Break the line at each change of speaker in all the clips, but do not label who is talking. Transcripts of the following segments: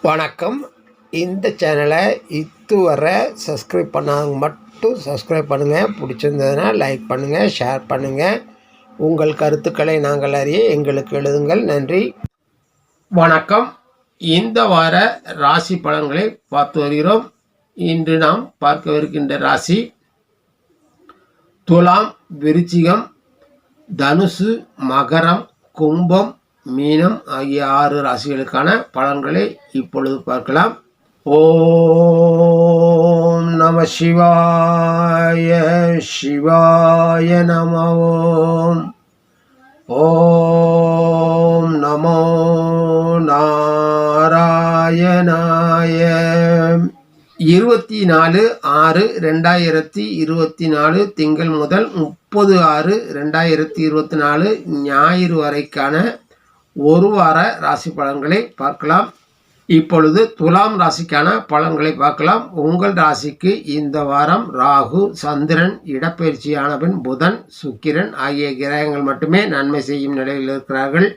வணக்கம். இந்த சேனலை இதுவரை சப்ஸ்கிரைப் பண்ணாதவங்க மட்டும் சப்ஸ்கிரைப் பண்ணுங்கள். பிடிச்சிருந்ததுன்னா லைக் பண்ணுங்கள், ஷேர் பண்ணுங்கள். உங்கள் கருத்துக்களை நாங்கள் அறிய எங்களுக்கு எழுதுங்கள். நன்றி. வணக்கம். இந்த வார ராசி பலன்களை பார்த்து வருகிறோம். இன்று நாம் பார்க்கவிருக்கின்ற ராசி துலாம், விருச்சிகம், தனுசு, மகரம், கும்பம், மீனம் ஆகிய 6 ராசிகளுக்கான பலன்களை இப்பொழுது பார்க்கலாம். ஓம் நம சிவாய, சிவாய நம. ஓம் நமோ நாராயணாய. 24/6/2024 திங்கள் முதல் 30/6/2024 ஞாயிறு வரைக்கான ஒரு வார ராசி பலன்களை பார்க்கலாம். இப்பொழுது துலாம் ராசிக்கான பலன்களை பார்க்கலாம். உங்கள் ராசிக்கு இந்த வாரம் ராகு, சந்திரன் இடப்பெயர்ச்சியான பின் புதன், சுக்கிரன் ஆகிய கிரகங்கள் மட்டுமே நன்மை செய்யும் நிலையில் இருக்கிறார்கள்.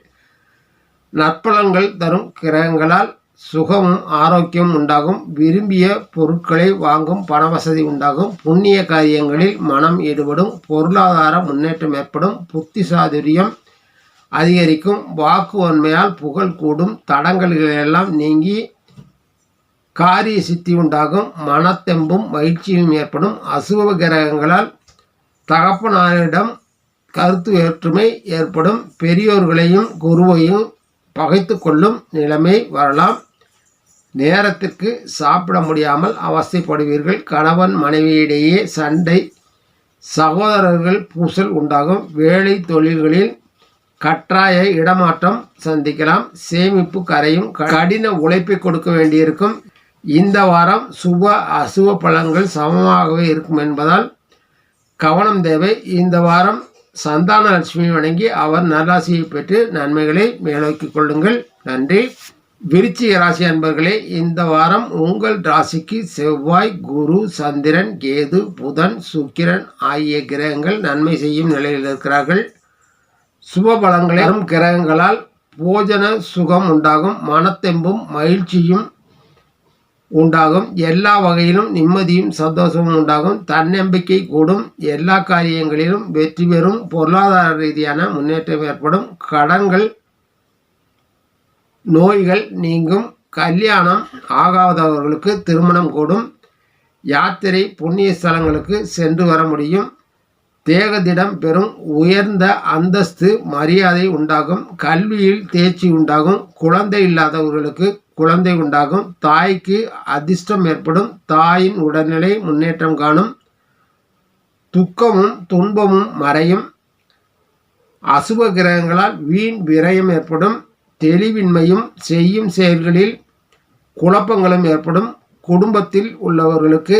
நற்பலன்கள் தரும் கிரகங்களால் சுகமும் ஆரோக்கியம் உண்டாகும். விரும்பிய பொருட்களை வாங்கும் பண வசதி உண்டாகும். புண்ணிய காரியங்களில் மனம் ஈடுபடும். பொருளாதார முன்னேற்றம் ஏற்படும். புத்தி சாதுரியம் அதிகரிக்கும். வாக்கு வன்மையால் புகழ் கூடும். தடங்கல்களெல்லாம் நீங்கி காரிய சித்தி உண்டாகும். மனத்தெம்பும் மகிழ்ச்சியும் ஏற்படும். அசுப கிரகங்களால் தகப்பனாரிடம் கருத்து வேற்றுமை ஏற்படும். பெரியோர்களையும் குருவையும் பகைத்து கொள்ளும் நிலைமை வரலாம். நேரத்திற்கு சாப்பிட முடியாமல் அவஸ்தைப்படுவீர்கள். கணவன் மனைவியிடையே சண்டை, சகோதரர்கள் பூசல் உண்டாகும். வேலை தொழில்களில் கட்டாய இடமாற்றம் சந்திக்கலாம். சேமிப்பு கரையும். கடின உழைப்பை கொடுக்க வேண்டியிருக்கும். இந்த வாரம் சுப அசுப பலன்கள் சமமாகவே இருக்கும் என்பதால் கவனம் தேவை. இந்த வாரம் சந்தான லட்சுமி வணங்கி அவர் நல்லாசியை பெற்று நன்மைகளை மேலோக்கிக் கொள்ளுங்கள். நன்றி. விருச்சிக ராசி அன்பர்களே, இந்த வாரம் உங்கள் ராசிக்கு செவ்வாய், குரு, சந்திரன், கேது, புதன், சுக்கிரன் ஆகிய கிரகங்கள் நன்மை செய்யும் நிலையில் இருக்கிறார்கள். சுப பலன்களும் கிரகங்களால் போஜன சுகம் உண்டாகும். மனத்தெம்பும் மகிழ்ச்சியும் உண்டாகும். எல்லா வகையிலும் நிம்மதியும் சந்தோஷமும் உண்டாகும். தன்னம்பிக்கை கூடும். எல்லா காரியங்களிலும் வெற்றி பெறும். பொருளாதார ரீதியான முன்னேற்றம் ஏற்படும். கடன்கள், நோய்கள் நீங்கும். கல்யாணம் ஆகாதவர்களுக்கு திருமணம் கூடும். யாத்திரை, புண்ணிய ஸ்தலங்களுக்கு சென்று வர முடியும். தேகதிடம் பெறும். உயர்ந்த அந்தஸ்து, மரியாதை உண்டாகும். கல்வியில் தேர்ச்சி உண்டாகும். குழந்தை இல்லாதவர்களுக்கு குழந்தை உண்டாகும். தாய்க்கு அதிர்ஷ்டம் ஏற்படும். தாயின் உடல்நிலை முன்னேற்றம் காணும். துக்கமும் துன்பமும் மறையும். அசுப கிரகங்களால் வீண் விரயம் ஏற்படும். தெளிவின்மையும் செய்யும் செயல்களில் குழப்பங்களும் ஏற்படும். குடும்பத்தில் உள்ளவர்களுக்கு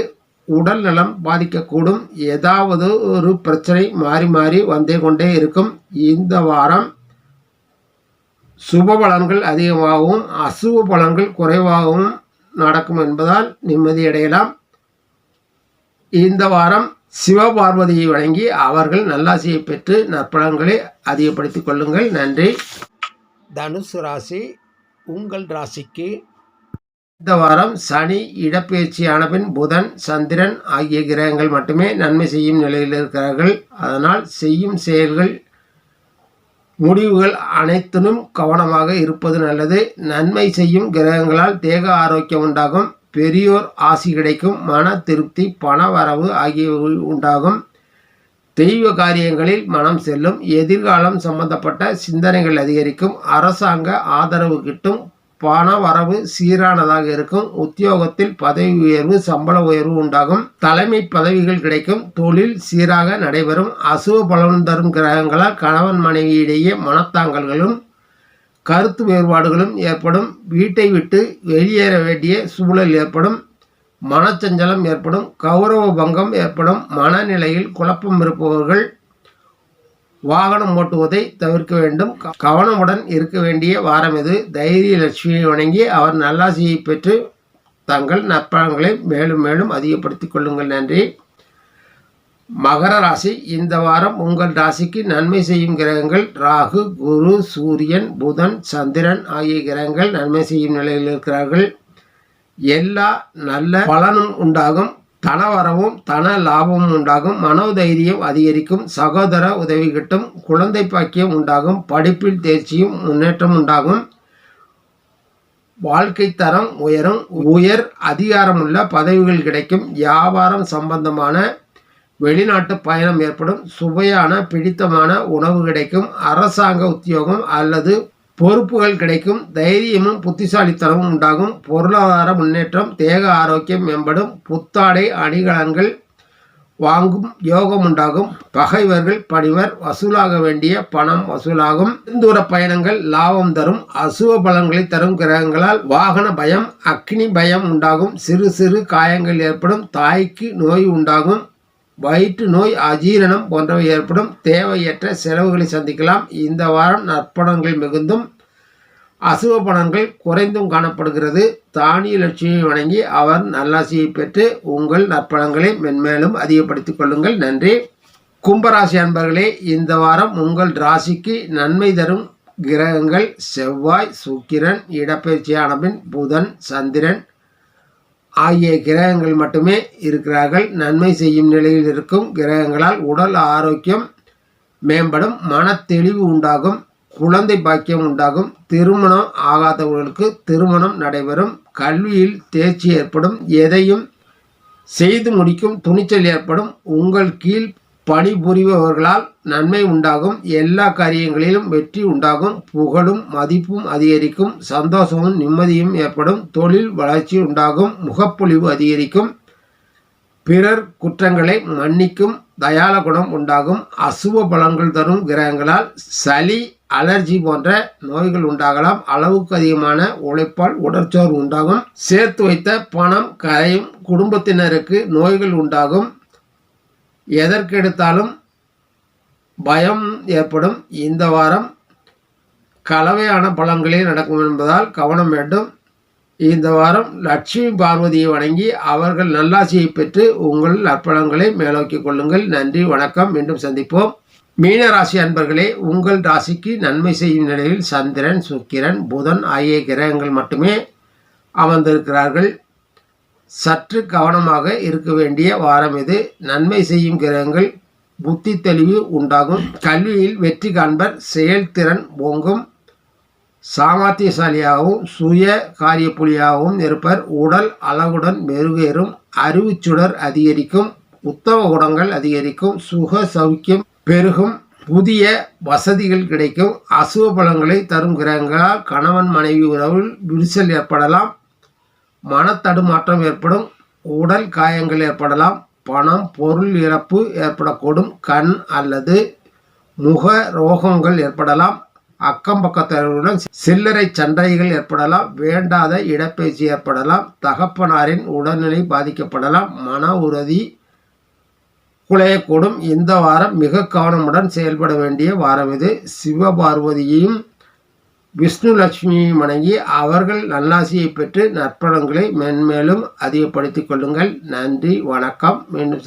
உடல் நலம் பாதிக்கக்கூடும். ஏதாவது ஒரு பிரச்சனை மாறி மாறி வந்தே கொண்டே இருக்கும். இந்த வாரம் சுப பலன்கள் அதிகமாகவும் அசுப பலன்கள் குறைவாகவும் நடக்கும் என்பதால் நிம்மதியடையலாம். இந்த வாரம் சிவபார்வதியை வழங்கி அவர்கள் நல்லாசியை பெற்று நற்பலன்களை அதிகப்படுத்திக் கொள்ளுங்கள். நன்றி. தனுசு ராசி, உங்கள் ராசிக்கு இந்த வாரம் சனி இடப்பெயர்ச்சியான பின் புதன், சந்திரன் ஆகிய கிரகங்கள் மட்டுமே நன்மை செய்யும் நிலையில் இருக்கிறார்கள். அதனால் செய்யும் செயல்கள், முடிவுகள் அனைத்திலும் கவனமாக இருப்பது நல்லது. நன்மை செய்யும் கிரகங்களால் தேக ஆரோக்கியம் உண்டாகும். பெரியோர் ஆசி கிடைக்கும். மன திருப்தி, பண வரவு ஆகியவை உண்டாகும். தெய்வ காரியங்களில் மனம் செல்லும். எதிர்காலம் சம்பந்தப்பட்ட சிந்தனைகள் அதிகரிக்கும். அரசாங்க ஆதரவு கிட்டும். பண வரவு சீரானதாக இருக்கும். உத்தியோகத்தில் பதவி உயர்வு, சம்பள உயர்வு உண்டாகும். தலைமை பதவிகள் கிடைக்கும். தொழில் சீராக நடைபெறும். அசுப பலன் தரும் கிரகங்களால் கணவன் மனைவியிடையே மனத்தாங்கல்களும் கருத்து வேறுபாடுகளும் ஏற்படும். வீட்டை விட்டு வெளியேற வேண்டிய சூழல் ஏற்படும். மனச்சஞ்சலம் ஏற்படும். கௌரவ பங்கம் ஏற்படும். மனநிலையில் குழப்பம் இருப்பவர்கள் வாகனம் ஓட்டுவதை தவிர்க்க வேண்டும். கவனமுடன் இருக்க வேண்டிய வாரம் இது. தைரிய லட்சுமியை வணங்கி அவர் நல்லாசியை பெற்று தங்கள் நற்பலன்களை மேலும் மேலும் அதிகப்படுத்திக் கொள்ளுங்கள். நன்றி. மகர ராசி, இந்த வாரம் உங்கள் ராசிக்கு நன்மை செய்யும் கிரகங்கள் ராகு, குரு, சூரியன், புதன், சந்திரன் ஆகிய கிரகங்கள் நன்மை செய்யும் நிலையில் இருக்கிறார்கள். எல்லா நல்ல பலனும் உண்டாகும். தனவரவும் தன லாபமும் உண்டாகும். மனோதைரியம் அதிகரிக்கும். சகோதர உதவி கிட்டும். குழந்தை பாக்கியம் உண்டாகும். படிப்பில் தேர்ச்சியும் முன்னேற்றம் உண்டாகும். வாழ்க்கை தரம் உயரும். உயர் அதிகாரமுள்ள பதவிகள் கிடைக்கும். வியாபாரம் சம்பந்தமான வெளிநாட்டு பயணம் ஏற்படும். சுவையான பிடித்தமான உணவு கிடைக்கும். அரசாங்க உத்தியோகம் அல்லது பொறுப்புகள் கிடைக்கும். தைரியமும் புத்திசாலித்தனமும் உண்டாகும். பொருளாதார முன்னேற்றம். தேக ஆரோக்கியம் மேம்படும். புத்தாடை அணிகலன்கள் வாங்கும் யோகம் உண்டாகும். பகைவர்கள் பணிவர். வசூலாக வேண்டிய பணம் வசூலாகும். தூர பயணங்கள் லாபம் தரும். அசுவ பலன்களை தரும் கிரகங்களால் வாகன பயம், அக்னி பயம் உண்டாகும். சிறு சிறு காயங்கள் ஏற்படும். தாய்க்கு நோய் உண்டாகும். வயிற்று நோய், அஜீரணம் போன்றவை ஏற்படும். தேவையற்ற செலவுகளை சந்திக்கலாம். இந்த வாரம் நற்பலன்கள் மிகுந்தும் அசுவ பலன்கள் குறைந்தும் காணப்படுகிறது. தானிய லட்சுமியை வணங்கி அவர் நல்லாசியை பெற்று உங்கள் நற்பலன்களை மென்மேலும் அதிகப்படுத்திக் கொள்ளுங்கள். நன்றி. கும்பராசி அன்பர்களே, இந்த வாரம் உங்கள் ராசிக்கு நன்மை தரும் கிரகங்கள் செவ்வாய், சுக்கிரன், இடப்பெயர்ச்சியான பின் புதன், சந்திரன் ஆகிய கிரகங்கள் மட்டுமே இருக்கிறார்கள். நன்மை செய்யும் நிலையில் இருக்கும் கிரகங்களால் உடல் ஆரோக்கியம் மேம்படும். மன தெளிவு உண்டாகும். குழந்தை பாக்கியம் உண்டாகும். திருமணம் ஆகாதவர்களுக்கு திருமணம் நடைபெறும். கல்வியில் தேர்ச்சி ஏற்படும். எதையும் செய்து முடிக்கும் துணிச்சல் ஏற்படும். உங்கள் கீழ் பணிபுரிபவர்களால் நன்மை உண்டாகும். எல்லா காரியங்களிலும் வெற்றி உண்டாகும். புகழும் மதிப்பும் அதிகரிக்கும். சந்தோஷமும் நிம்மதியும் ஏற்படும். தொழில் வளர்ச்சி உண்டாகும். முகப்பொழிவு அதிகரிக்கும். பிறர் குற்றங்களை மன்னிக்கும் தயால குணம் உண்டாகும். அசுவ பலன்கள் தரும் கிரகங்களால் சளி, அலர்ஜி போன்ற நோய்கள் உண்டாகலாம். அளவுக்கு அதிகமான உழைப்பால் உடற்சோர்வு உண்டாகும். சேர்த்து வைத்த பணம் கரையும். குடும்பத்தினருக்கு நோய்கள் உண்டாகும். எதற்கெடுத்தாலும் பயம் ஏற்படும். இந்த வாரம் கலவையான பலன்களே நடக்கும் என்பதால் கவனம் வேண்டும். இந்த வாரம் லட்சுமி பார்வதியை வணங்கி அவர்கள் நல்லாசியை பெற்று உங்கள் நற்பலன்களை மேலோக்கிக் கொள்ளுங்கள். நன்றி, வணக்கம். மீண்டும் சந்திப்போம். மீனராசி அன்பர்களே, உங்கள் ராசிக்கு நன்மை செய்யும் நிலையில் சந்திரன், சுக்கிரன், புதன் ஆகிய கிரகங்கள் மட்டுமே அமர்ந்திருக்கிறார்கள். சற்று கவனமாக இருக்க வேண்டிய வாரம் இது. நன்மை செய்யும் கிரகங்கள் புத்தி தெளிவு உண்டாகும். கல்வியில் வெற்றி காண்பர். செயல்திறன் ஓங்கும். சாமர்த்தியசாலியாகவும் சுய காரிய புலியாகவும் இருப்பர். உடல் அழகுடன் மெருகேறும். அறிவுச்சுடர் அதிகரிக்கும். உத்தம குணங்கள் அதிகரிக்கும். சுக சௌக்கியம் பெருகும். புதிய வசதிகள் கிடைக்கும். அசுவ பலன்களை தரும் கிரகங்களால் கணவன் மனைவி உறவில் விரிசல் ஏற்படலாம். மனத்தடுமாற்றம் ஏற்படும். உடல் காயங்கள் ஏற்படலாம். பணம் பொருள் இழப்பு ஏற்படக்கூடும். கண் அல்லது முக ரோகங்கள் ஏற்படலாம். அக்கம் பக்கத்தவர்களுடன் சில்லறை சண்டைகள் ஏற்படலாம். வேண்டாத இடப்பெயர்ச்சி ஏற்படலாம். தகப்பனாரின் உடல்நிலை பாதிக்கப்படலாம். மன உறுதி குலையக்கூடும். இந்த வாரம் மிக கவனமுடன் செயல்பட வேண்டிய வாரம் இது. சிவபார்வதியையும் விஷ்ணு லட்சுமியை வணங்கி அவர்கள் நல்லாசியை பெற்று நற்பலன்களை மென்மேலும் அதிகப்படுத்திக் கொள்ளுங்கள். நன்றி, வணக்கம். மீண்டும்